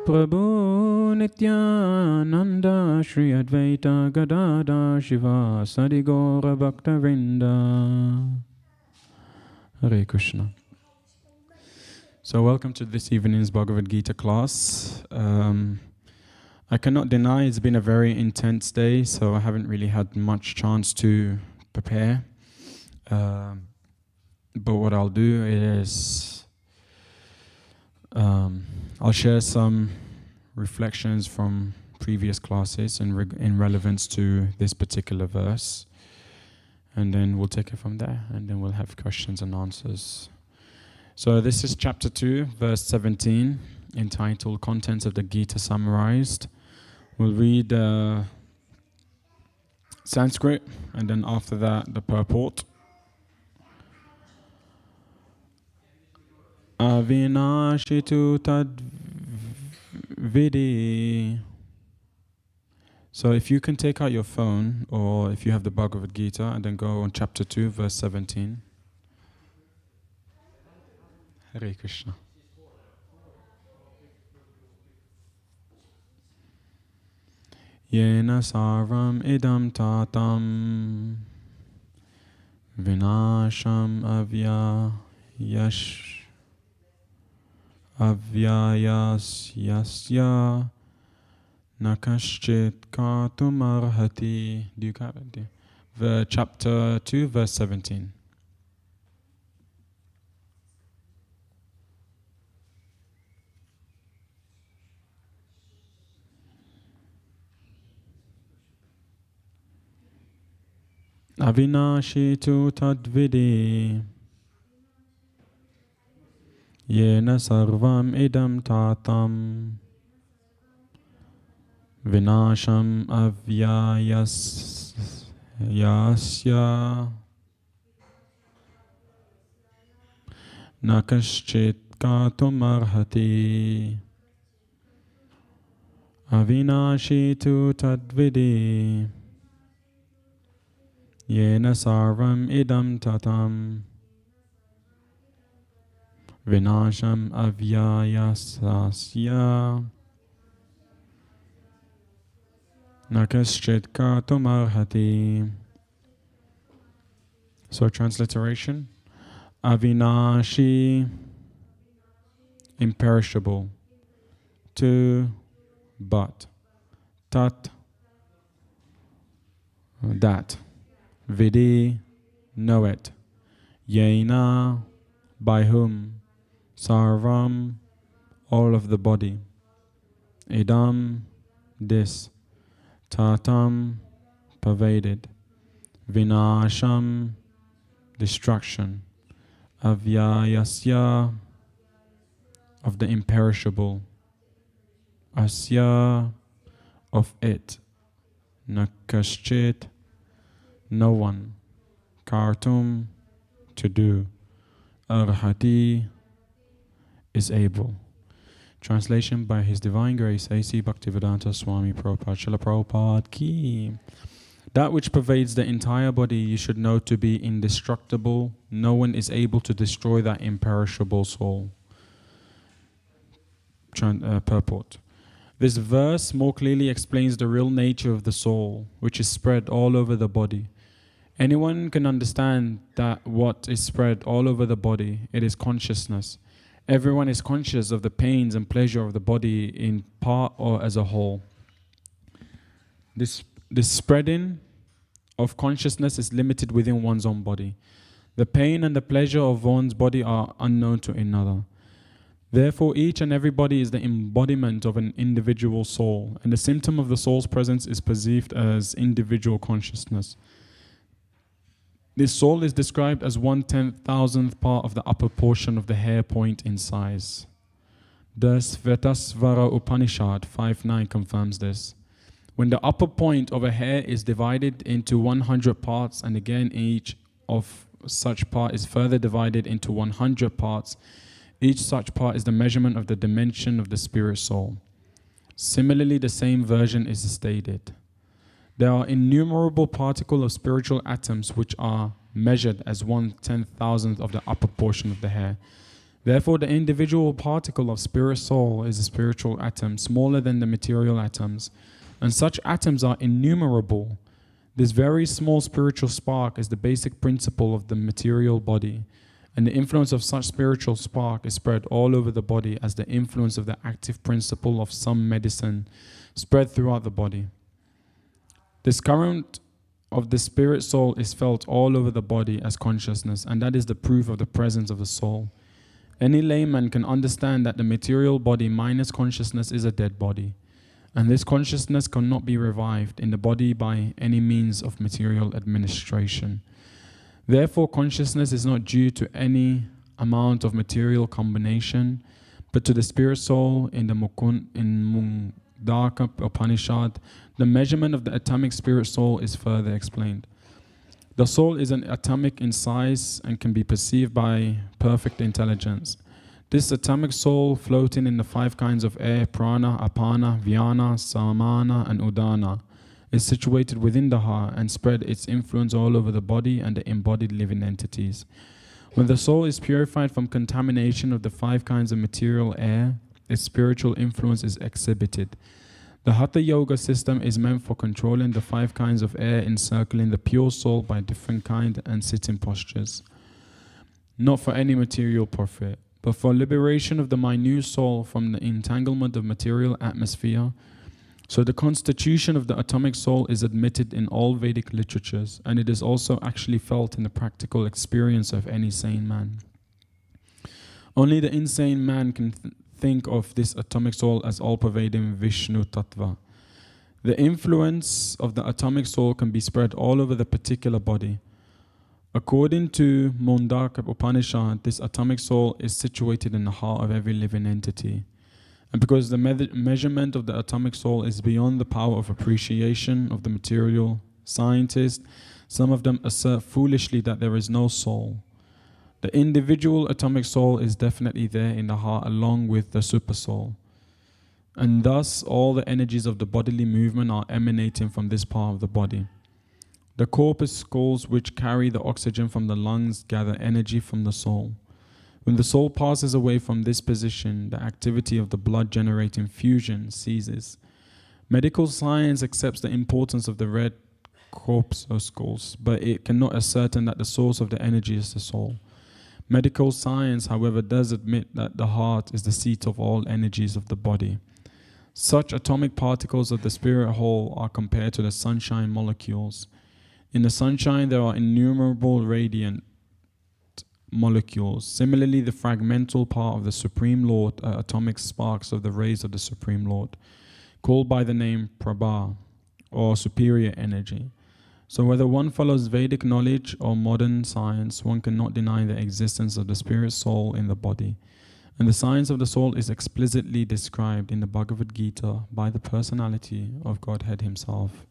Prabhu Nityananda Shri Advaita Gadada Shiva Sadigora Bhaktivedanta. Hare Krishna. So welcome to this evening's Bhagavad Gita class. I cannot deny it's been a very intense day, so I haven't really had much chance to prepare. But what I'll do is I'll share some reflections from previous classes in relevance to this particular verse, and then we'll take it from there, and then we'll have questions and answers. So this is chapter 2, verse 17, entitled Contents of the Gita Summarized. We'll read Sanskrit, and then after that the purport. Avinashitu tad vidi. So if you can take out your phone, or if you have the Bhagavad Gita, and then go on chapter 2, verse 17. Hare Krishna. Yena saram idam tatam vinasham avyayasya nakaschit kartumarhati. Do you have it? Chapter 2, verse 17. Avinashitu tadvidi yena sarvam idam tatam vinasham avyayasya nakaschit kartumarhati. Avinashitu tadvidi yena sarvam idam tatam vinasham avyayasya nakaschit kartumarhati. So transliteration: Avinashi, imperishable. To, but. Tat, that. Vidi, know it. Yena, by whom. Sarvam, all of the body. Idam, this. Tatam, pervaded. Vinasham, destruction. Avyayasya, of the imperishable. Asya, of it. Nakaschit, no one. Kartum, to do. Arhati, is able. Translation by His Divine Grace A.C. Bhaktivedanta Swami Prabhupada Srila Prabhupada Ki. That which pervades the entire body you should know to be indestructible. No one is able to destroy that imperishable soul. Purport. This verse more clearly explains the real nature of the soul, which is spread all over the body. Anyone can understand that what is spread all over the body, it is consciousness. Everyone is conscious of the pains and pleasure of the body in part or as a whole. This spreading of consciousness is limited within one's own body. The pain and the pleasure of one's body are unknown to another. Therefore, each and every body is the embodiment of an individual soul, and the symptom of the soul's presence is perceived as individual consciousness. This soul is described as 1/10,000th part of the upper portion of the hair point in size. The Svetasvara Upanishad 5.9 confirms this. When the upper point of a hair is divided into 100 parts, and again each of such part is further divided into 100 parts, each such part is the measurement of the dimension of the spirit soul. Similarly, the same version is stated. There are innumerable particles of spiritual atoms which are measured as 1/10,000th of the upper portion of the hair. Therefore, the individual particle of spirit soul is a spiritual atom, smaller than the material atoms, and such atoms are innumerable. This very small spiritual spark is the basic principle of the material body, and the influence of such spiritual spark is spread all over the body as the influence of the active principle of some medicine spread throughout the body. This current of the spirit soul is felt all over the body as consciousness, and that is the proof of the presence of the soul. Any layman can understand that the material body minus consciousness is a dead body, and this consciousness cannot be revived in the body by any means of material administration. Therefore, consciousness is not due to any amount of material combination, but to the spirit soul. In the Mundaka Upanishad, the measurement of the atomic spirit soul is further explained. The soul is an atomic in size and can be perceived by perfect intelligence. This atomic soul, floating in the 5 kinds of air, prana, apana, vyana, samana, and udana, is situated within the heart and spread its influence all over the body and the embodied living entities. When the soul is purified from contamination of the 5 kinds of material air, its spiritual influence is exhibited. The Hatha Yoga system is meant for controlling the 5 kinds of air encircling the pure soul by different kind and sitting postures, not for any material profit, but for liberation of the minute soul from the entanglement of material atmosphere. So the constitution of the atomic soul is admitted in all Vedic literatures, and it is also actually felt in the practical experience of any sane man. Only the insane man can think of this atomic soul as all-pervading Vishnu Tattva. The influence of the atomic soul can be spread all over the particular body. According to Mundaka Upanishad, this atomic soul is situated in the heart of every living entity. And because the measurement of the atomic soul is beyond the power of appreciation of the material scientists, some of them assert foolishly that there is no soul. The individual atomic soul is definitely there in the heart along with the super soul. And thus all the energies of the bodily movement are emanating from this part of the body. The corpuscles which carry the oxygen from the lungs gather energy from the soul. When the soul passes away from this position, the activity of the blood-generating fusion ceases. Medical science accepts the importance of the red corpuscles, but it cannot ascertain that the source of the energy is the soul. Medical science, however, does admit that the heart is the seat of all energies of the body. Such atomic particles of the spirit whole are compared to the sunshine molecules. In the sunshine, there are innumerable radiant molecules. Similarly, the fragmental part of the Supreme Lord are atomic sparks of the rays of the Supreme Lord, called by the name Prabha, or superior energy. So whether one follows Vedic knowledge or modern science, one cannot deny the existence of the spirit soul in the body. And the science of the soul is explicitly described in the Bhagavad Gita by the personality of Godhead himself.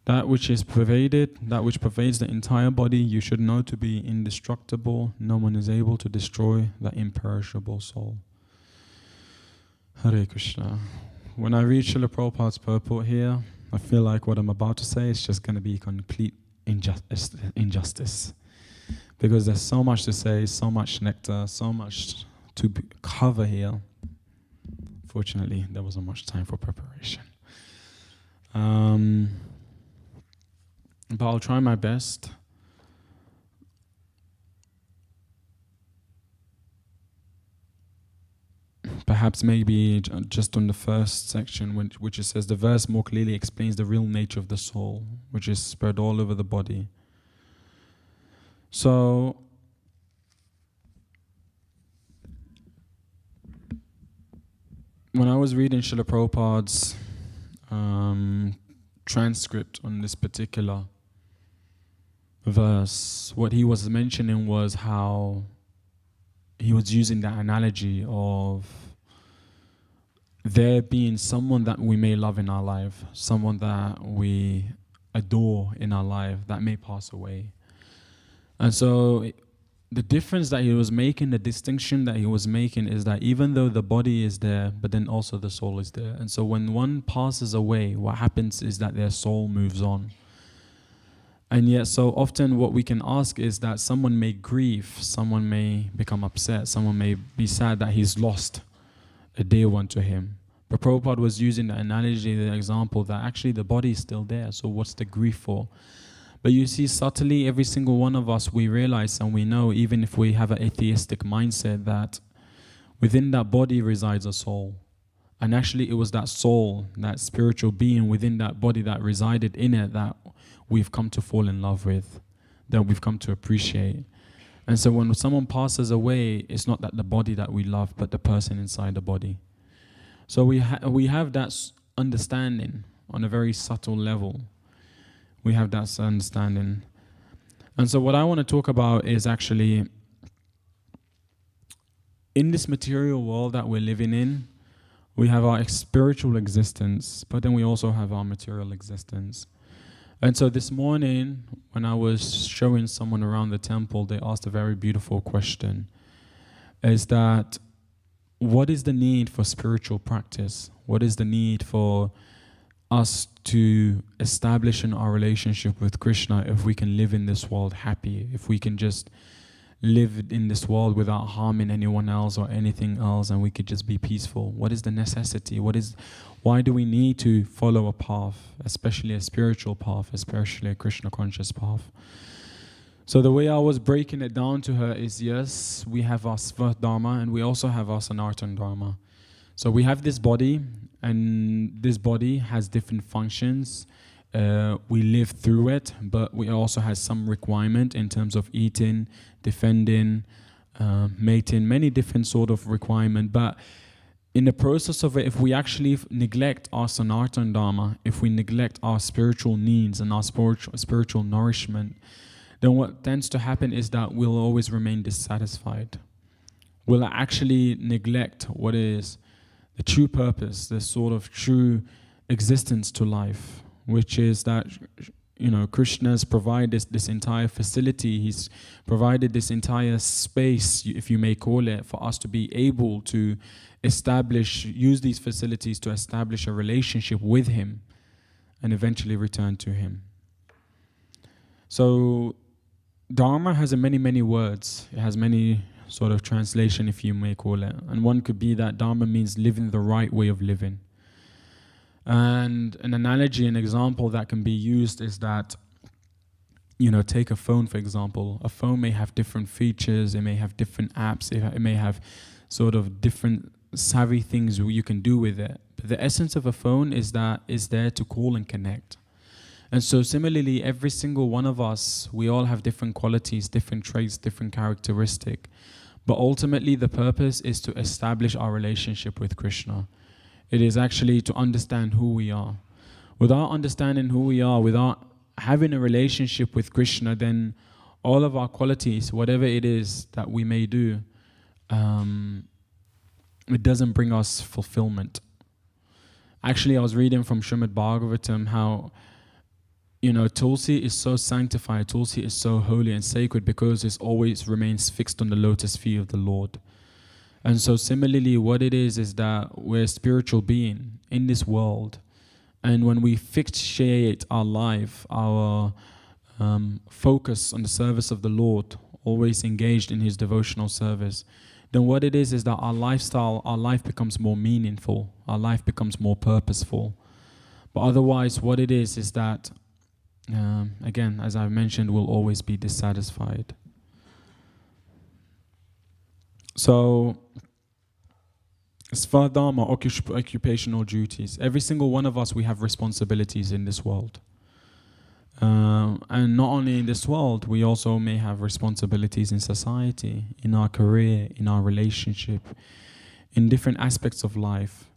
That which pervades the entire body, you should know to be indestructible. No one is able to destroy that imperishable soul. Hare Krishna. When I read Srila Prabhupada's purport here, I feel like what I'm about to say is just going to be complete injustice. Because there's so much to say, so much nectar, so much to cover here. Fortunately, there wasn't much time for preparation. But I'll try my best. Perhaps maybe just on the first section, which it says, the verse more clearly explains the real nature of the soul, which is spread all over the body. So, when I was reading Srila Prabhupada's transcript on this particular verse, what he was mentioning was how he was using that analogy of there being someone that we may love in our life, someone that we adore in our life that may pass away. And so the difference that he was making, the distinction that he was making is that even though the body is there, but then also the soul is there. And so when one passes away, what happens is that their soul moves on. And yet so often what we can ask is that someone may grieve, someone may become upset, someone may be sad that he's lost a dear one to him. But Prabhupada was using the analogy, the example that actually the body is still there, so what's the grief for? But you see, subtly, every single one of us, we realize and we know, even if we have an atheistic mindset, that within that body resides a soul. And actually it was that soul, that spiritual being within that body that resided in it that we've come to fall in love with, that we've come to appreciate. And so when someone passes away, it's not that the body that we love, but the person inside the body. So we have that understanding on a very subtle level. We have that understanding. And so what I want to talk about is actually, in this material world that we're living in, we have our spiritual existence, but then we also have our material existence. And so this morning, when I was showing someone around the temple, they asked a very beautiful question, is that, what is the need for spiritual practice? What is the need for us to establish in our relationship with Krishna if we can live in this world happy, if we can just live in this world without harming anyone else or anything else, and we could just be peaceful? What is the necessity? Why do we need to follow a path, especially a spiritual path, especially a Krishna conscious path? So the way I was breaking it down to her is, yes, we have our Svat Dharma and we also have our Sanatana Dharma. So we have this body, and this body has different functions. We live through it, but we also have some requirement in terms of eating, defending, mating, many different sort of requirement. But in the process of it, if we actually neglect our Sanatana Dharma, if we neglect our spiritual needs and our spiritual nourishment, then what tends to happen is that we'll always remain dissatisfied. We'll actually neglect what is the true purpose, the sort of true existence to life, which is that, Krishna's provided this entire facility. He's provided this entire space, if you may call it, for us to be able to use these facilities to establish a relationship with him and eventually return to him. So Dharma has many, many words. It has many sort of translation, if you may call it. And one could be that Dharma means living the right way of living. And an analogy, an example that can be used is that, take a phone, for example. A phone may have different features, it may have different apps, it may have sort of different savvy things you can do with it. But the essence of a phone is there to call and connect. And so similarly, every single one of us, we all have different qualities, different traits, different characteristics. But ultimately, the purpose is to establish our relationship with Krishna. It is actually to understand who we are. Without understanding who we are, without having a relationship with Krishna, then all of our qualities, whatever it is that we may do, it doesn't bring us fulfillment. Actually, I was reading from Srimad Bhagavatam how, Tulsi is so sanctified, Tulsi is so holy and sacred because it always remains fixed on the lotus feet of the Lord. And so similarly, what it is that we're a spiritual being in this world. And when we fixate our life, our focus on the service of the Lord, always engaged in his devotional service, then what it is that our life becomes more meaningful, our life becomes more purposeful. But otherwise, what it is that, again, as I've mentioned, we'll always be dissatisfied. So, Svadharma, occupational duties. Every single one of us, we have responsibilities in this world. And not only in this world, we also may have responsibilities in society, in our career, in our relationship, in different aspects of life.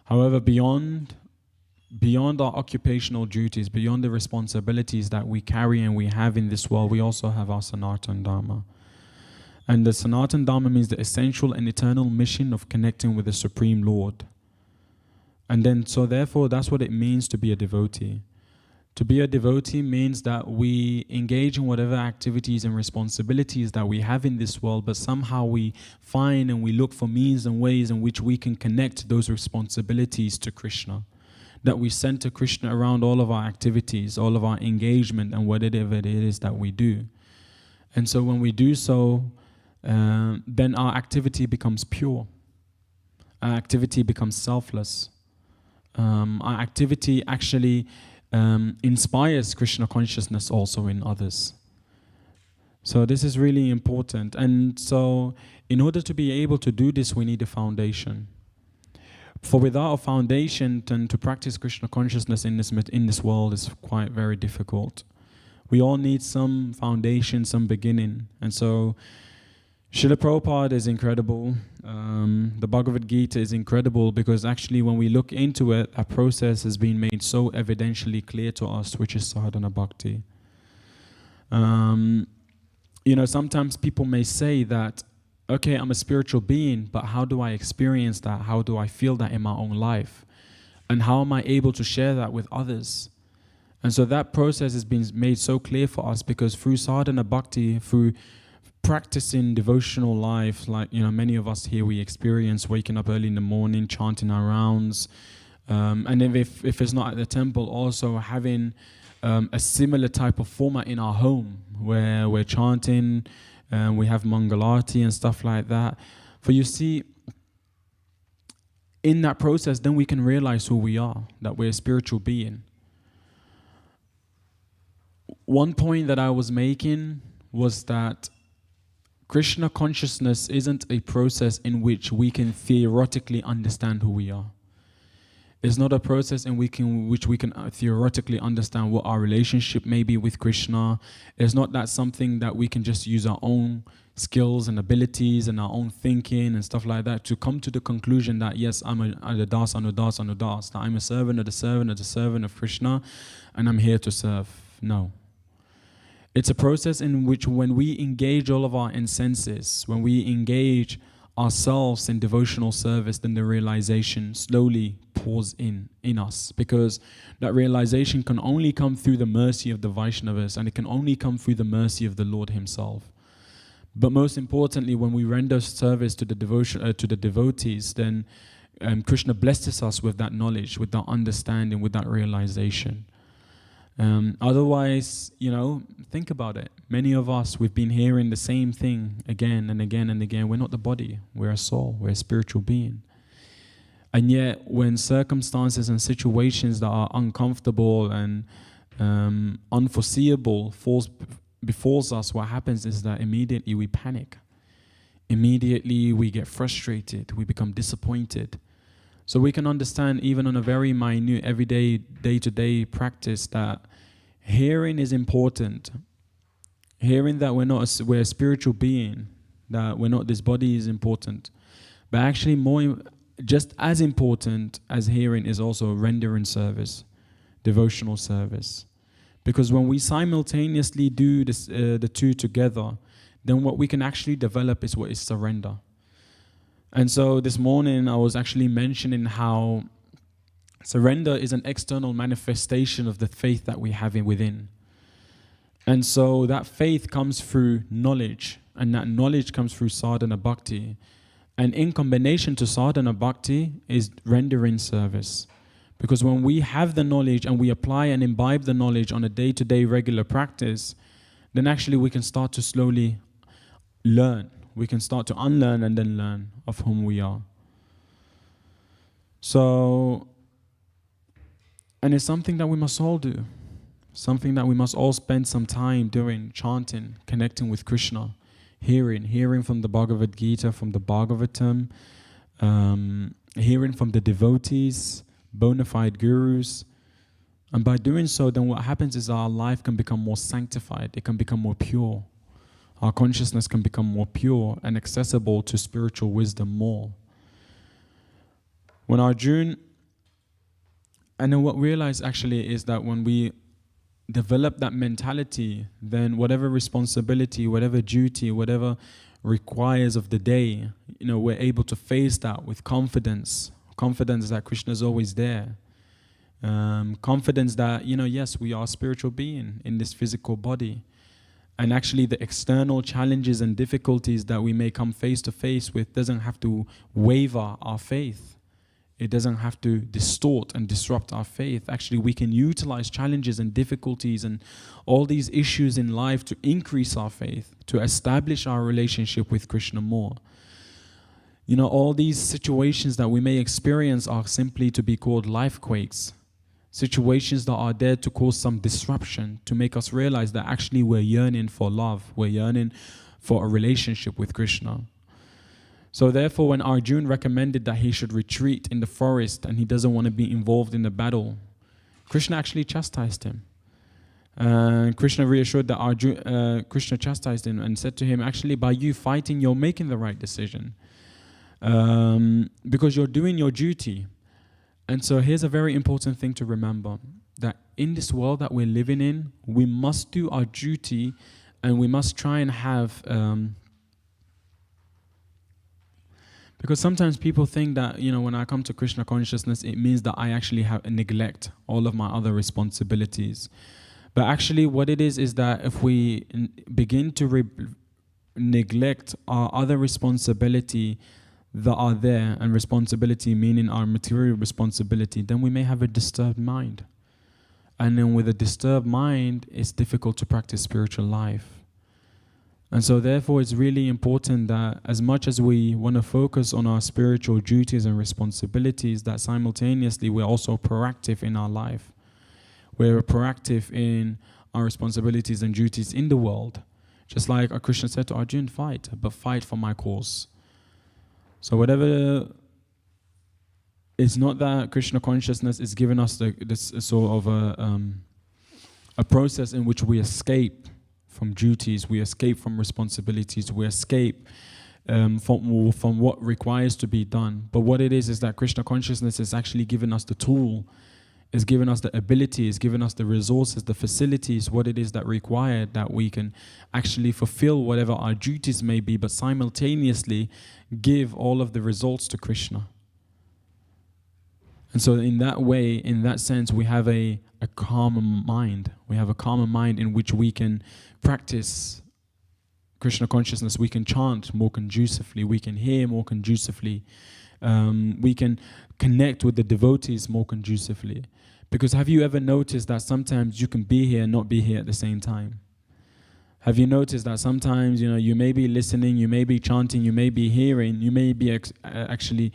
However, beyond our occupational duties, beyond the responsibilities that we carry and we have in this world, we also have our Sanatana Dharma. And the Sanatana Dharma means the essential and eternal mission of connecting with the Supreme Lord. And then, so therefore, that's what it means to be a devotee. To be a devotee means that we engage in whatever activities and responsibilities that we have in this world, but somehow we find and we look for means and ways in which we can connect those responsibilities to Krishna. that we center Krishna around all of our activities, all of our engagement, and whatever it is that we do. And so when we do so, then our activity becomes pure. Our activity becomes selfless. Our activity actually inspires Krishna consciousness also in others. So this is really important. And so in order to be able to do this, we need a foundation. For without a foundation, then to practice Krishna consciousness in this world is quite very difficult. We all need some foundation, some beginning. And so Srila Prabhupada is incredible. The Bhagavad Gita is incredible because actually when we look into it, a process has been made so evidentially clear to us, which is sadhana bhakti. Sometimes people may say that, okay, I'm a spiritual being, but how do I experience that? How do I feel that in my own life? And how am I able to share that with others? And so that process has been made so clear for us because through sadhana bhakti, through practicing devotional life, like many of us here, we experience waking up early in the morning, chanting our rounds, and if it's not at the temple, also having a similar type of format in our home where we're chanting, we have mangalarti and stuff like that. For you see, in that process, then we can realize who we are, that we're a spiritual being. One point that I was making was that Krishna consciousness isn't a process in which we can theoretically understand who we are. It's not a process in which we can theoretically understand what our relationship may be with Krishna. It's not that something that we can just use our own skills and abilities and our own thinking and stuff like that to come to the conclusion that yes, I'm a das, that I'm a servant of the servant of Krishna, and I'm here to serve. No. It's a process in which when we engage all of our senses, when we engage ourselves in devotional service, then the realization slowly pours in us, because that realization can only come through the mercy of the Vaishnavas, and it can only come through the mercy of the Lord himself. But most importantly, when we render service to the devotees, then Krishna blesses us with that knowledge, with that understanding, with that realization. Otherwise, think about it. Many of us, we've been hearing the same thing again and again and again. We're not the body, we're a soul, we're a spiritual being. And yet, when circumstances and situations that are uncomfortable and unforeseeable befalls us, what happens is that immediately we panic. Immediately we get frustrated, we become disappointed. So we can understand even on a very minute, everyday, day-to-day practice that hearing is important. Hearing that we're a spiritual being, that we're not this body is important. But actually just as important as hearing is also rendering service, devotional service. Because when we simultaneously do this, the two together, then what we can actually develop is what is surrender. And so this morning I was actually mentioning how surrender is an external manifestation of the faith that we have within. And so that faith comes through knowledge, and that knowledge comes through sadhana bhakti. And in combination to sadhana bhakti is rendering service. Because when we have the knowledge and we apply and imbibe the knowledge on a day-to-day regular practice, then actually we can start to slowly learn. We can start to unlearn and then learn of whom we are. So, and it's something that we must all do. Something that we must all spend some time doing, chanting, connecting with Krishna, hearing from the Bhagavad Gita, from the Bhagavatam, hearing from the devotees, bona fide gurus. And by doing so, then what happens is our life can become more sanctified. It can become more pure. Our consciousness can become more pure and accessible to spiritual wisdom more. When Arjuna, and then what we realize actually is that when we develop that mentality, then whatever responsibility, whatever duty, whatever requires of the day, we're able to face that with confidence. Confidence that Krishna is always there. Confidence that, yes, we are a spiritual being in this physical body. And actually the external challenges and difficulties that we may come face to face with doesn't have to waver our faith. It doesn't have to distort and disrupt our faith. Actually, we can utilize challenges and difficulties and all these issues in life to increase our faith, to establish our relationship with Krishna more. You know, all these situations that we may experience are simply to be called life quakes. Situations that are there to cause some disruption, to make us realize that actually we're yearning for love. We're yearning for a relationship with Krishna. So therefore, when Arjuna recommended that he should retreat in the forest and he doesn't want to be involved in the battle, Krishna actually chastised him. Krishna reassured that Krishna chastised him and said to him, actually, by you fighting, you're making the right decision. Because you're doing your duty. And so here's a very important thing to remember, that in this world that we're living in, we must do our duty and we must try and have... because sometimes people think that, you know, when I come to Krishna consciousness, it means that I actually neglect all of my other responsibilities. But actually what it is that if we begin to neglect our other responsibility that are there, and responsibility meaning our material responsibility, then we may have a disturbed mind. And then with a disturbed mind, it's difficult to practice spiritual life. And so therefore it's really important that as much as we want to focus on our spiritual duties and responsibilities, that simultaneously we're also proactive in our life. We're proactive in our responsibilities and duties in the world. Just like Krishna said to Arjuna, fight, but fight for my cause. So whatever, it's not that Krishna consciousness is giving us this sort of a process in which we escape from duties, we escape from responsibilities, we escape from what requires to be done. But what it is that Krishna consciousness is actually giving us the tool, is giving us the ability, is giving us the resources, the facilities, what it is that required that we can actually fulfill whatever our duties may be, but simultaneously give all of the results to Krishna. And so in that way, in that sense, we have a calmer mind. We have a calmer mind in which we can practice Krishna consciousness. We can chant more conducively. We can hear more conducively. We can connect with the devotees more conducively. Because have you ever noticed that sometimes you can be here and not be here at the same time? Have you noticed that sometimes, you know, you may be listening, you may be chanting, you may be hearing, you may be actually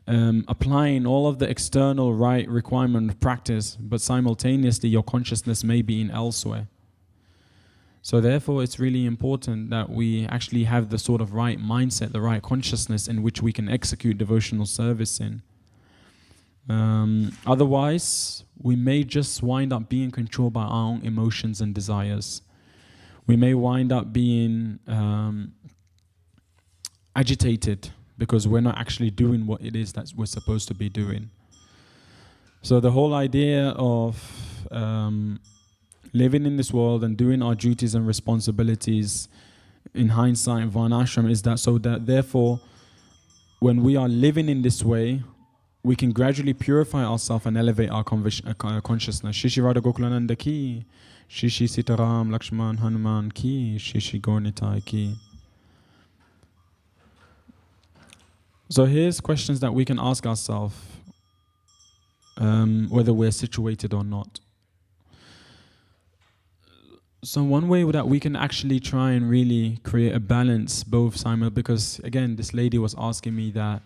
applying all of the external right requirement of practice, but simultaneously your consciousness may be in elsewhere. So therefore it's really important that we actually have the sort of right mindset, the right consciousness in which we can execute devotional service in. Otherwise, we may just wind up being controlled by our own emotions and desires. We may wind up being agitated because we're not actually doing what it is that we're supposed to be doing. So the whole idea of living in this world and doing our duties and responsibilities in hindsight, varnashram, is that so that therefore when we are living in this way, we can gradually purify ourselves and elevate our consciousness. Shishi Radha Gokulananda ki, Shishi Sitaram Lakshman Hanuman ki, Shishi Gaurnitai ki. So here's questions that we can ask ourselves, whether we're situated or not. So one way that we can actually try and really create a balance both sides, because again, this lady was asking me that,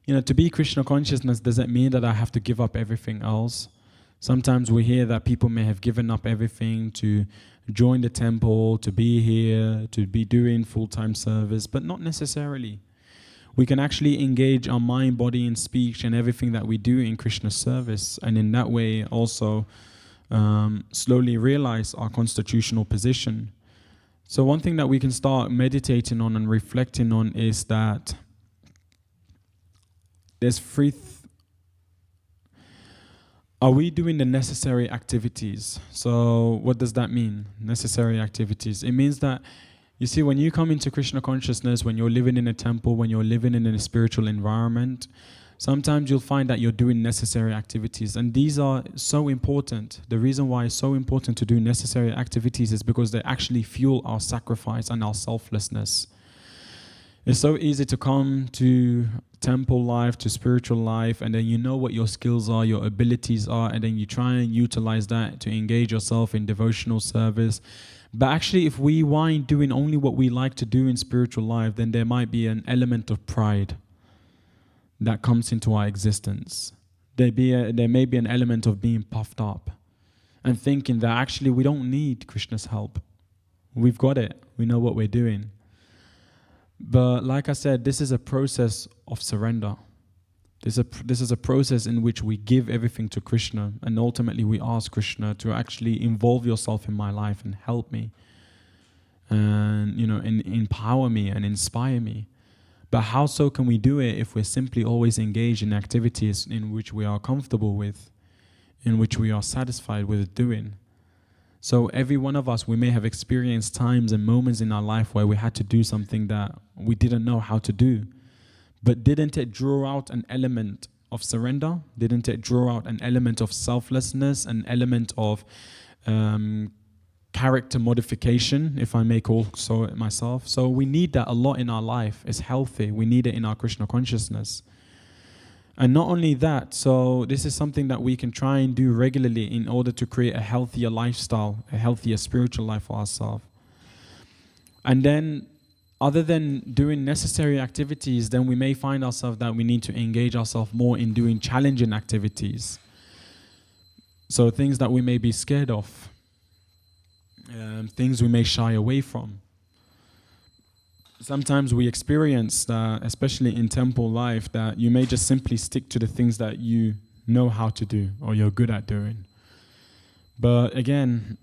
you know, to be Krishna consciousness doesn't mean that I have to give up everything else. Sometimes we hear that people may have given up everything to join the temple, to be here, to be doing full-time service, but not necessarily. We can actually engage our mind, body, and speech and everything that we do in Krishna's service, and in that way also slowly realize our constitutional position. So one thing that we can start meditating on and reflecting on is that there's are we doing the necessary activities? So what does that mean, necessary activities? It means that, you see, when you come into Krishna consciousness, when you're living in a temple, when you're living in a spiritual environment, sometimes you'll find that you're doing necessary activities. And these are so important. The reason why it's so important to do necessary activities is because they actually fuel our sacrifice and our selflessness. It's so easy to come to temple life, to spiritual life, and then you know what your skills are, your abilities are, and then you try and utilize that to engage yourself in devotional service. But actually, if we wind doing only what we like to do in spiritual life, then there might be an element of pride that comes into our existence. There may be an element of being puffed up and thinking that actually we don't need Krishna's help. We've got it. We know what we're doing. But like I said, this is a process of surrender. This is a process in which we give everything to Krishna, and ultimately we ask Krishna to actually involve yourself in my life and help me, and empower me and inspire me. But how so can we do it if we're simply always engaged in activities in which we are comfortable with, in which we are satisfied with doing? So every one of us, we may have experienced times and moments in our life where we had to do something that we didn't know how to do. But didn't it draw out an element of surrender? Didn't it draw out an element of selflessness, an element of character modification, if I may call so it myself? So we need that a lot in our life. It's healthy. We need it in our Krishna consciousness. And not only that, so this is something that we can try and do regularly in order to create a healthier lifestyle, a healthier spiritual life for ourselves. And then, other than doing necessary activities, then we may find ourselves that we need to engage ourselves more in doing challenging activities. So things that we may be scared of, things we may shy away from. Sometimes we experience that, especially in temple life, that you may just simply stick to the things that you know how to do or you're good at doing. But again,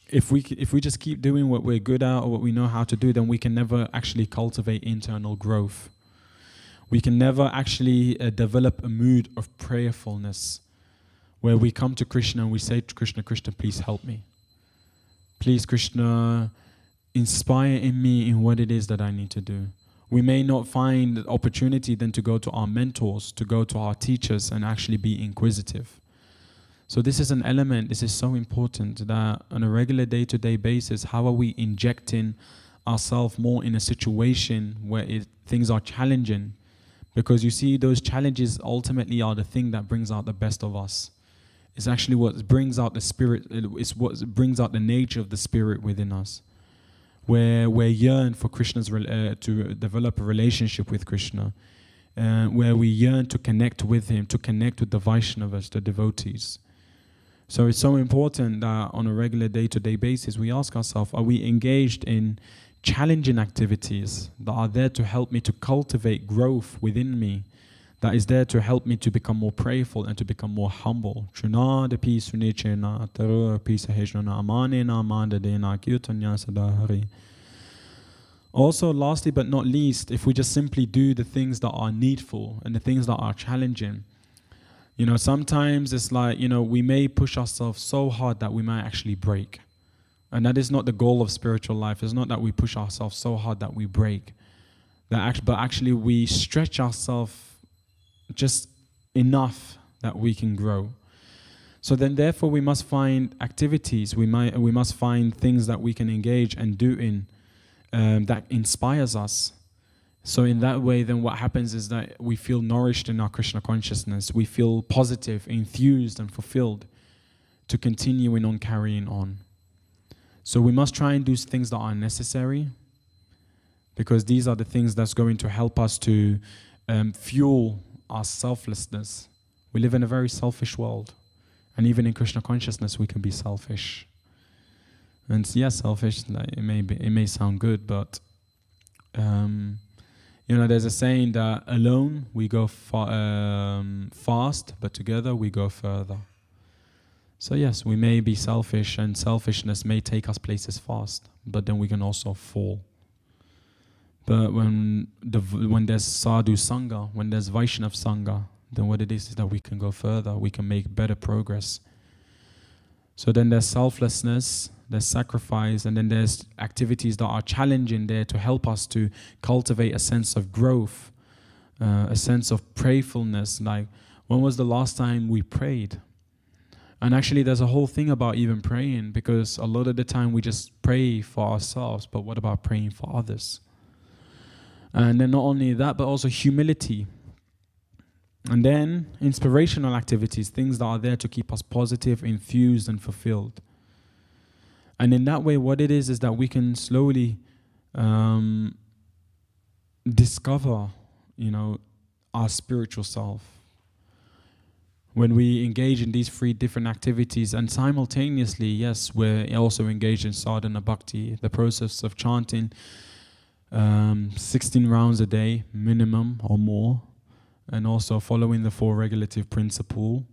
if we just keep doing what we're good at or what we know how to do, then we can never actually cultivate internal growth. We can never actually develop a mood of prayerfulness where we come to Krishna and we say to Krishna, Krishna, please help me. Please, Krishna, inspire in me in what it is that I need to do. We may not find the opportunity then to go to our mentors, to go to our teachers and actually be inquisitive. So this is an element, this is so important, that on a regular day-to-day basis, how are we injecting ourselves more in a situation where things are challenging? Because you see, those challenges ultimately are the thing that brings out the best of us. It's actually what brings out the spirit, it's what brings out the nature of the spirit within us. Where we yearn for Krishna's to develop a relationship with Krishna, where we yearn to connect with him, to connect with the Vaishnavas, the devotees. So it's so important that on a regular day-to-day basis, we ask ourselves, are we engaged in challenging activities that are there to help me to cultivate growth within me, that is there to help me to become more prayerful and to become more humble? Also, lastly but not least, if we just simply do the things that are needful and the things that are challenging, sometimes it's like, we may push ourselves so hard that we might actually break. And that is not the goal of spiritual life. It's not that we push ourselves so hard that we break. But actually we stretch ourselves just enough that we can grow. So then therefore we must find activities, we must find things that we can engage and do in that inspires us. So in that way, then what happens is that we feel nourished in our Krishna consciousness. We feel positive, enthused and fulfilled to continuing on carrying on. So we must try and do things that are necessary, because these are the things that's going to help us to fuel our selflessness. We live in a very selfish world. And even in Krishna consciousness, we can be selfish. And yes, selfish, it may sound good, but there's a saying that alone we go fast, but together we go further. So yes, we may be selfish, and selfishness may take us places fast, but then we can also fall. But when there's sadhu sangha, when there's Vaishnav sangha, then what it is that we can go further, we can make better progress. So then there's selflessness, there's sacrifice, and then there's activities that are challenging there to help us to cultivate a sense of growth, a sense of prayerfulness. Like, when was the last time we prayed? And actually there's a whole thing about even praying, because a lot of the time we just pray for ourselves, but what about praying for others? And then not only that, but also humility. And then inspirational activities, things that are there to keep us positive, enthused, and fulfilled. And in that way, what it is that we can slowly discover, our spiritual self. When we engage in these 3 different activities, and simultaneously, yes, we're also engaged in sadhana bhakti, the process of chanting 16 rounds a day, minimum or more, and also following the 4 regulative principle,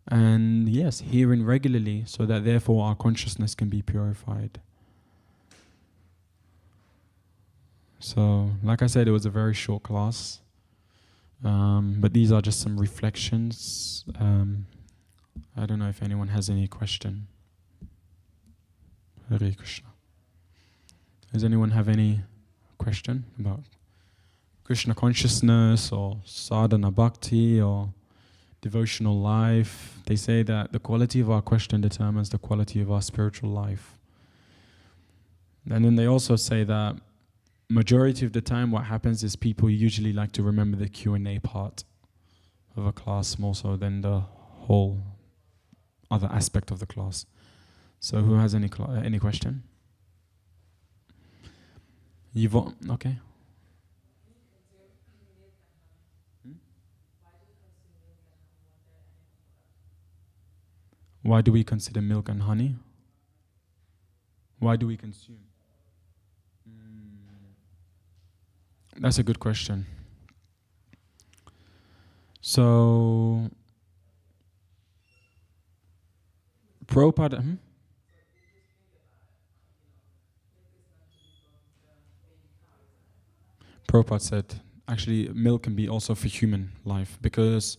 and yes, hearing regularly, so that therefore our consciousness can be purified. So, like I said, it was a very short class. But these are just some reflections. I don't know if anyone has any question. Hare Krishna. Does anyone have any question about Krishna consciousness or sadhana bhakti or devotional life? They say that the quality of our question determines the quality of our spiritual life. And then they also say that majority of the time what happens is people usually like to remember the Q&A part of a class more so than the whole other aspect of the class. So who has any question? Okay. Why do we consider milk and honey? Why do we consume? That's a good question. So, Prabhupada... Prabhupada said, actually, milk can be also for human life, because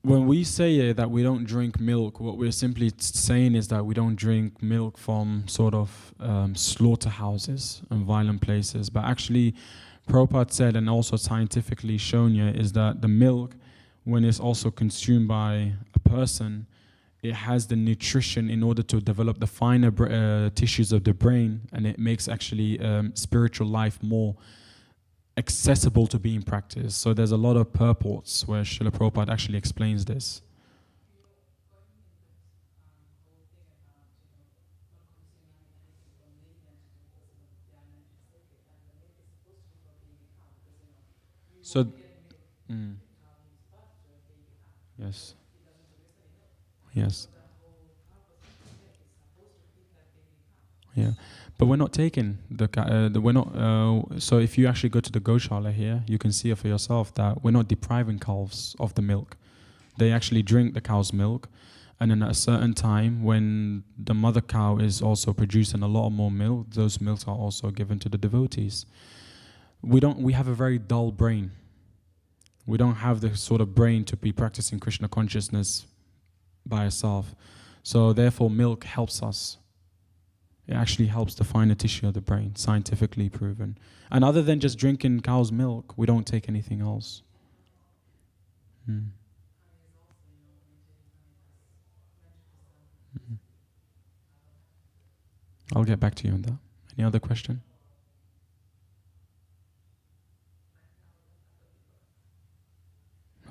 when we say that we don't drink milk, what we're simply saying is that we don't drink milk from sort of slaughterhouses and violent places. But actually, Prabhupada said, and also scientifically shown here, is that the milk, when it's also consumed by a person, it has the nutrition in order to develop the finer tissues of the brain, and it makes actually spiritual life more accessible to being practiced. So there's a lot of purports where Srila Prabhupada actually explains this. So, yes. Yes. Yeah, but we're not taking we're not. So if you actually go to the Goshala here, you can see it for yourself that we're not depriving cows of the milk. They actually drink the cow's milk, and then at a certain time, when the mother cow is also producing a lot more milk, those milks are also given to the devotees. We have a very dull brain. We don't have the sort of brain to be practicing Krishna consciousness by itself. So therefore, milk helps us. It actually helps the finer tissue of the brain, scientifically proven. And other than just drinking cow's milk, we don't take anything else. I'll get back to you on that. Any other question?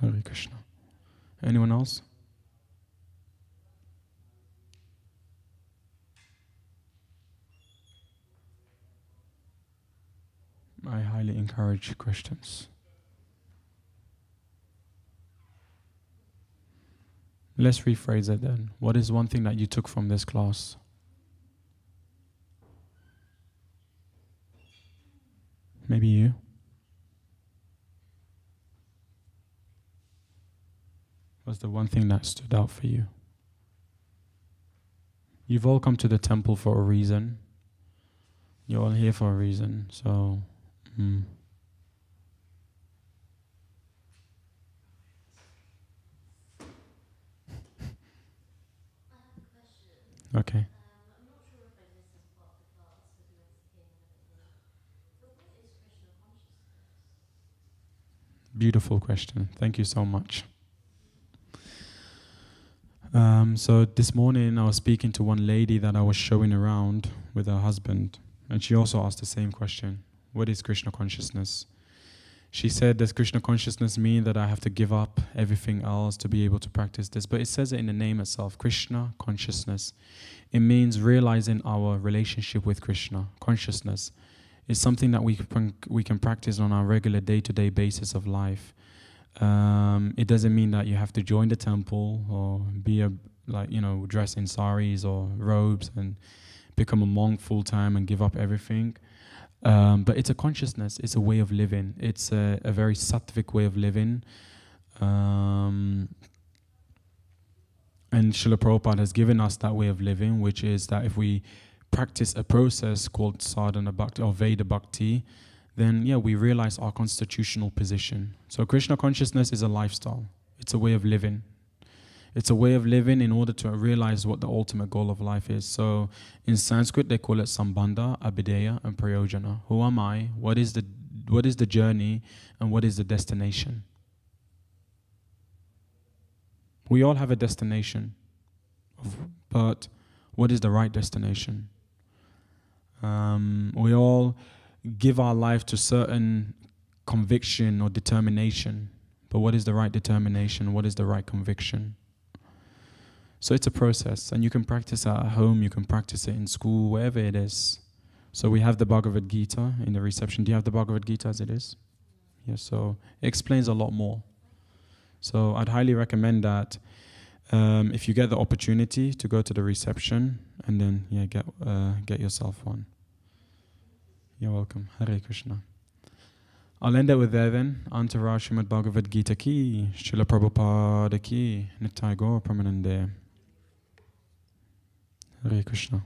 Hare Krishna. Anyone else? I highly encourage questions. Let's rephrase it then. What is one thing that you took from this class? Maybe you? What's the one thing that stood out for you? You've all come to the temple for a reason. You're all here for a reason, so... Okay. I'm not sure if I missed this part of the class because it came a bit late. But what is Krishna consciousness? Beautiful question. Thank you so much. So this morning I was speaking to one lady that I was showing around with her husband, and she also asked the same question. what is Krishna consciousness? She said, does Krishna consciousness mean that I have to give up everything else to be able to practice this? But it says it in the name itself, Krishna consciousness. It means realizing our relationship with Krishna. Consciousness is something that we can practice on our regular day-to-day basis of life. It doesn't mean that you have to join the temple or be dress in saris or robes and become a monk full-time and give up everything. But it's a consciousness, it's a way of living. It's a very sattvic way of living. And Srila Prabhupada has given us that way of living, which is that if we practice a process called sadhana bhakti or Veda bhakti, then we realize our constitutional position. So Krishna consciousness is a lifestyle. It's a way of living. It's a way of living in order to realize what the ultimate goal of life is. So in Sanskrit, they call it Sambandha, Abhideya, and Prayojana. Who am I? What is the journey? And what is the destination? We all have a destination. But what is the right destination? We all give our life to certain conviction or determination. But what is the right determination? What is the right conviction? So it's a process, and you can practice it at home, you can practice it in school, wherever it is. So we have the Bhagavad Gita in the reception. Do you have the Bhagavad Gita as it is? Yes, so it explains a lot more. So I'd highly recommend that if you get the opportunity to go to the reception and then get yourself one. You're welcome. Hare Krishna. I'll end it with there then. Antara Srimad Bhagavad Gita ki, Srila Prabhupada ki, Nittai Gaur Pramanande. Hare Krishna.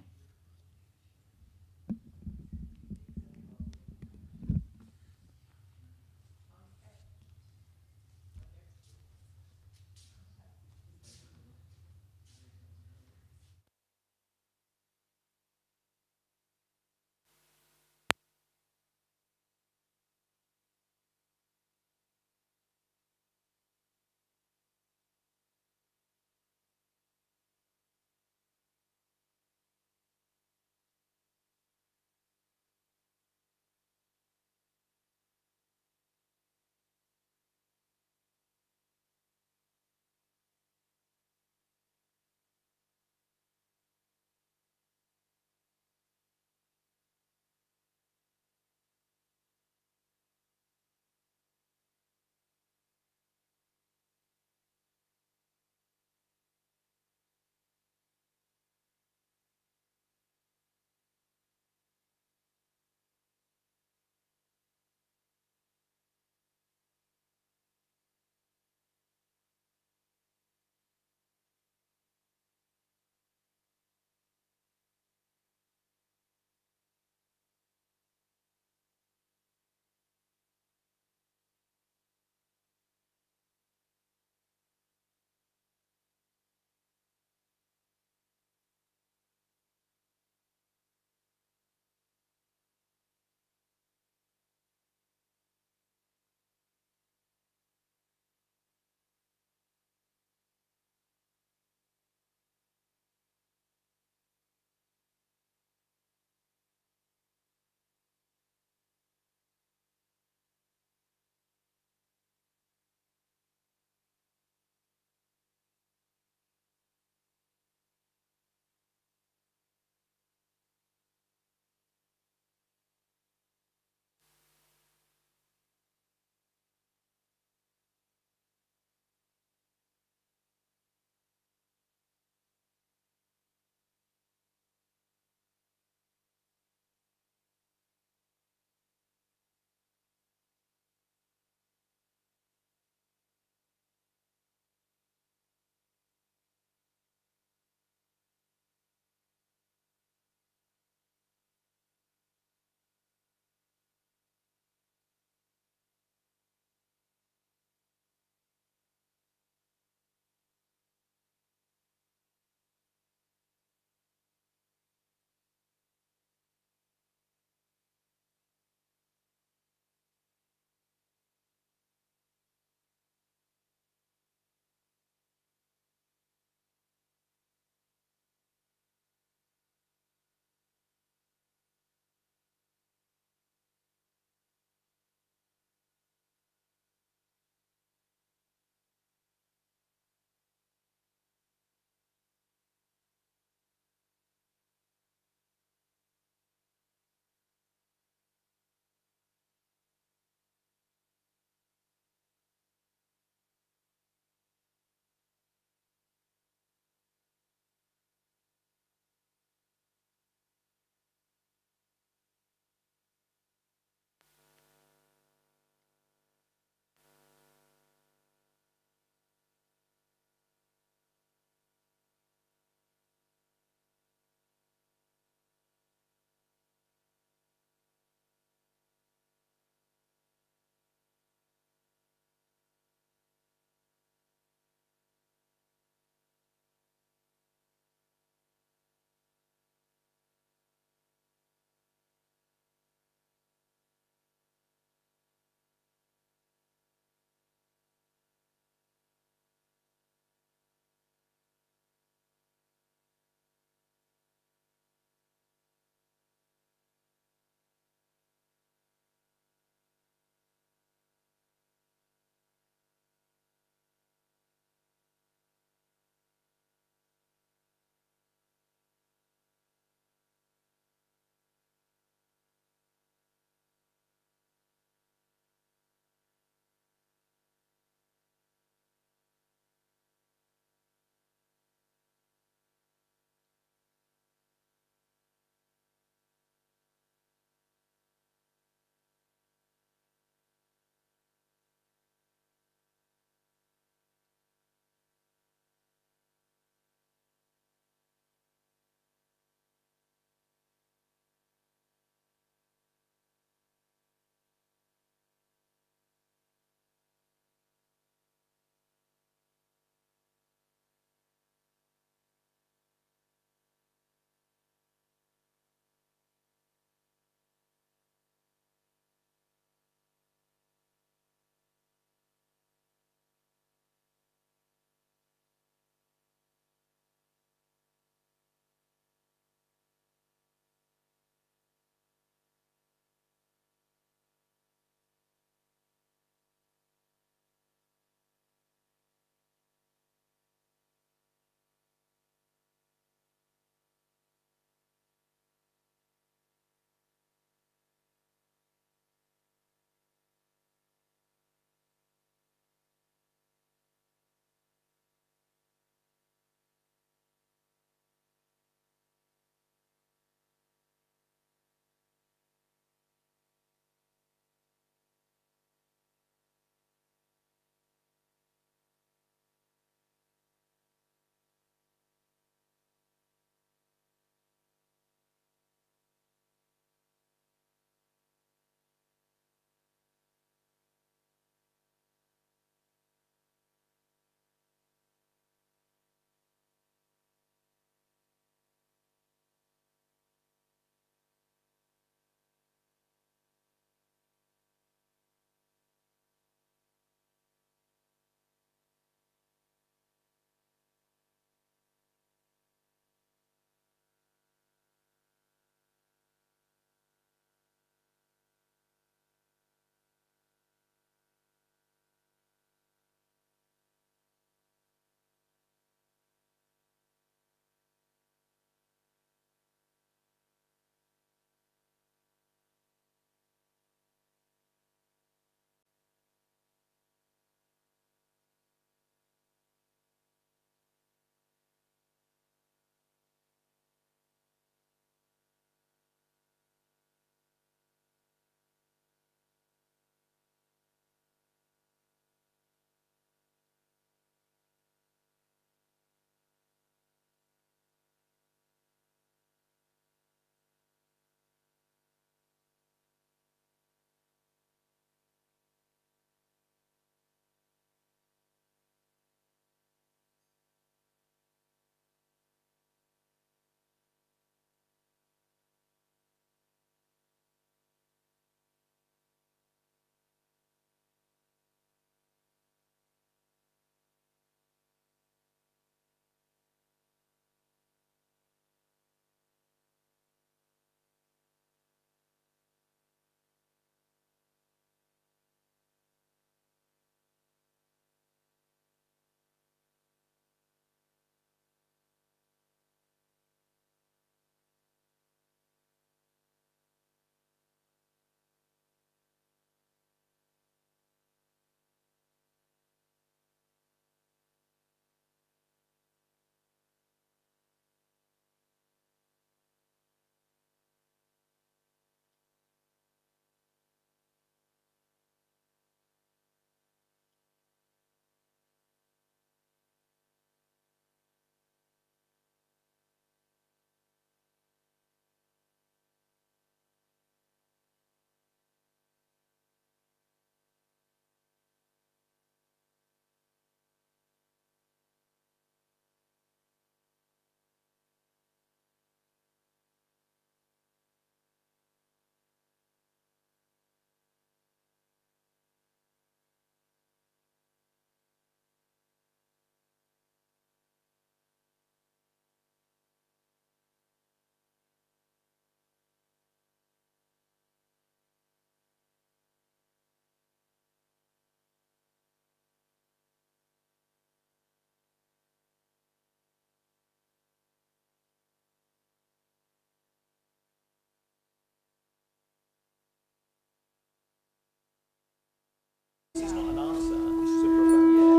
This is not an answer. This is a profound. You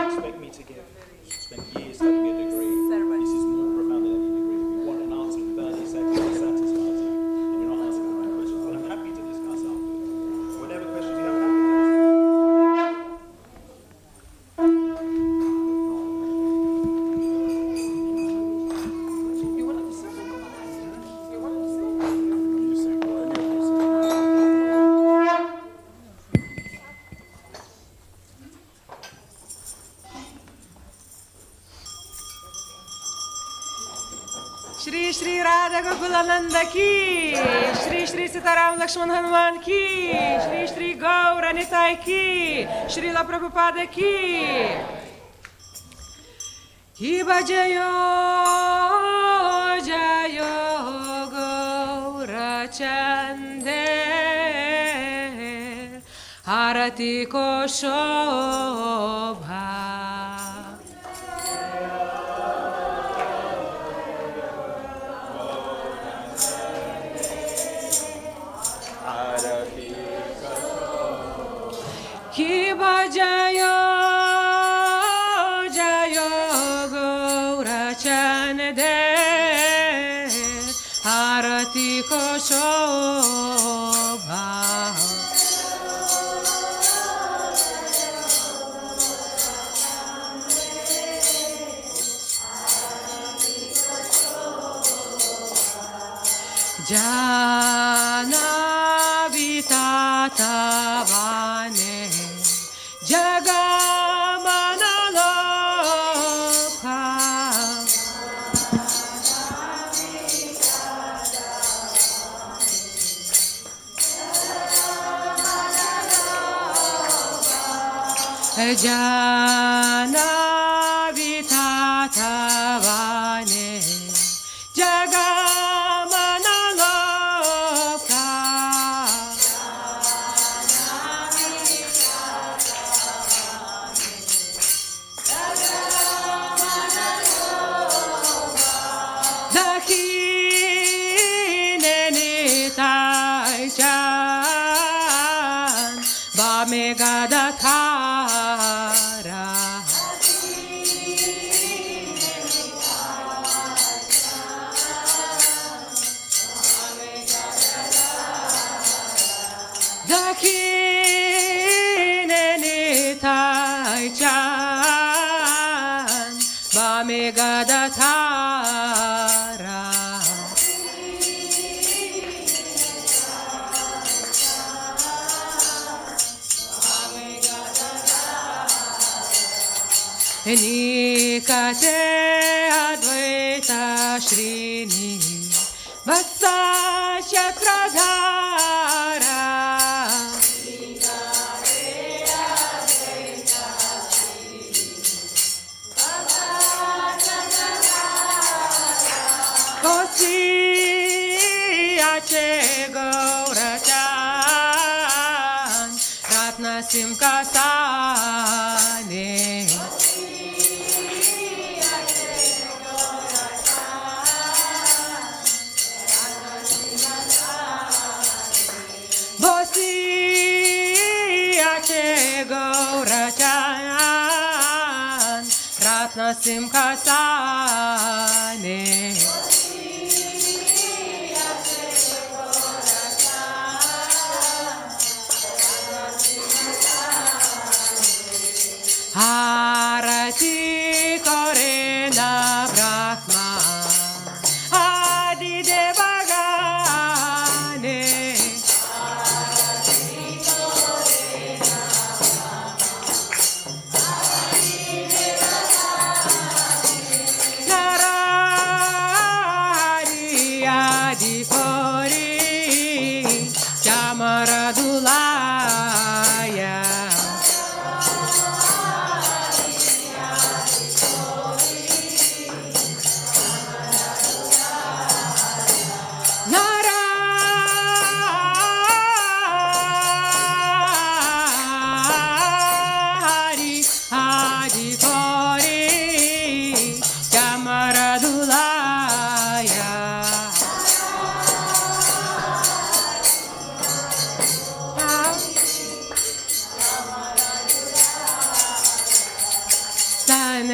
expect me to spend years studying a degree. This is more profound than any degree. If you want an answer in 30 seconds that satisfies you, and you're not asking the right questions, well, I'm happy to discuss afterwards. Whatever questions you have, I'm happy to answer. Shri Shri Radha Gokulanand की, श्री श्री सीताराम लक्ष्मण हनुमान की, श्री श्री गौर निताई की, श्रीला प्रभुपाद की भजयो जयो गौर चंदे आरती को शोभा कि बजायो जयो गौरचन दे आरती को शोभा जाना विताता वाने जगमन लोका जाना विताता वाने जगमन लोका दक्षिणे निताय चान बामे गदखारा दक्षिणे निताय चान बामे गदखारा निकटे अद्वैत श्रीनि वत्सा चक्रधारा कोसियाचे गौरचान रत्न सिंकासाने बोसियाचे गौरचान रत्न सिंकासाने आरती करे ना ब्रह्मा आदि देवगाने नरहरि आदि कोरी चामर दुलाया